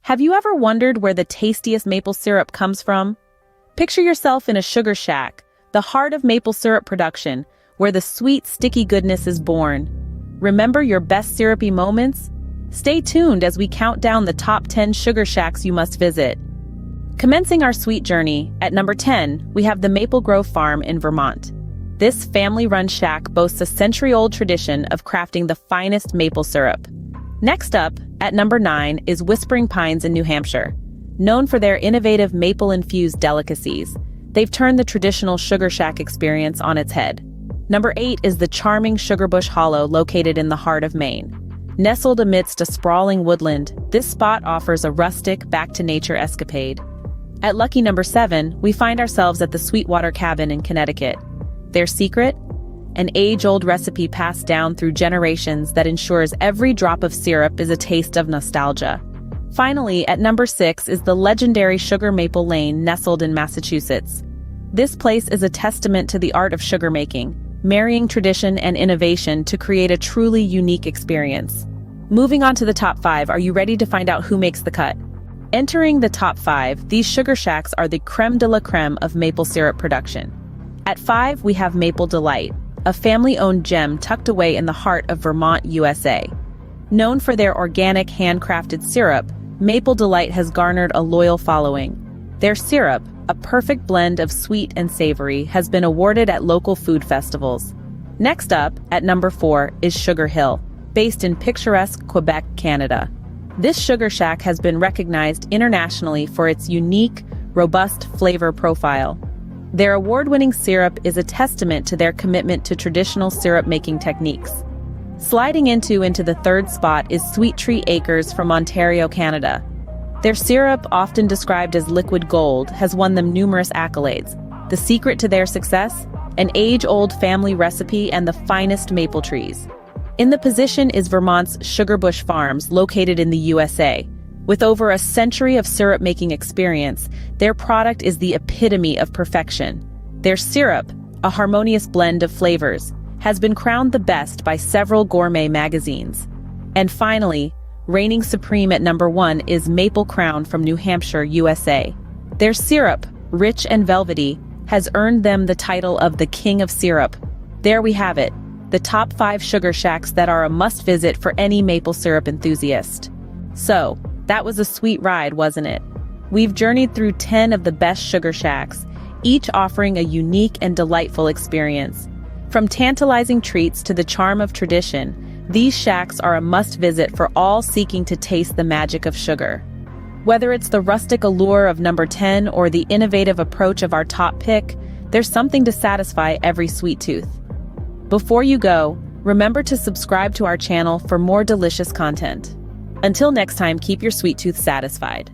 Have you ever wondered where the tastiest maple syrup comes from? Picture yourself in a sugar shack, the heart of maple syrup production, where the sweet, sticky goodness is born. Remember your best syrupy moments? Stay tuned as we count down the top 10 sugar shacks you must visit. Commencing our sweet journey, at number 10, we have the Maple Grove Farm in Vermont. This family-run shack boasts a century-old tradition of crafting the finest maple syrup. Next up, at number 9, is Whispering Pines in New Hampshire. Known for their innovative maple-infused delicacies, they've turned the traditional sugar shack experience on its head. Number 8 is the charming Sugarbush Hollow located in the heart of Maine. Nestled amidst a sprawling woodland, this spot offers a rustic, back-to-nature escapade. At lucky number 7, we find ourselves at the Sweetwater Cabin in Connecticut. Their secret? An age-old recipe passed down through generations that ensures every drop of syrup is a taste of nostalgia. Finally, at number 6 is the legendary Sugar Maple Lane nestled in Massachusetts. This place is a testament to the art of sugar making, marrying tradition and innovation to create a truly unique experience. Moving on to the top 5, are you ready to find out who makes the cut? Entering the top 5, these sugar shacks are the creme de la creme of maple syrup production. At 5, we have Maple Delight, a family-owned gem tucked away in the heart of Vermont, USA. Known for their organic handcrafted syrup, Maple Delight has garnered a loyal following. Their syrup, a perfect blend of sweet and savory, has been awarded at local food festivals. Next up, at number 4, is Sugar Hill, based in picturesque Quebec, Canada. This sugar shack has been recognized internationally for its unique, robust flavor profile. Their award-winning syrup is a testament to their commitment to traditional syrup-making techniques. Sliding into the third spot is Sweet Tree Acres from Ontario, Canada. Their syrup, often described as liquid gold, has won them numerous accolades. The secret to their success? An age-old family recipe and the finest maple trees. In the position is Vermont's Sugarbush Farms, located in the USA. With over a century of syrup-making experience, their product is the epitome of perfection. Their syrup, a harmonious blend of flavors, has been crowned the best by several gourmet magazines. And finally, reigning supreme at number 1 is Maple Crown from New Hampshire, USA. Their syrup, rich and velvety, has earned them the title of the King of Syrup. There we have it, the top 5 sugar shacks that are a must-visit for any maple syrup enthusiast. So, that was a sweet ride, wasn't it? We've journeyed through 10 of the best sugar shacks, each offering a unique and delightful experience. From tantalizing treats to the charm of tradition, these shacks are a must-visit for all seeking to taste the magic of sugar. Whether it's the rustic allure of number 10 or the innovative approach of our top pick, there's something to satisfy every sweet tooth. Before you go, remember to subscribe to our channel for more delicious content. Until next time, keep your sweet tooth satisfied.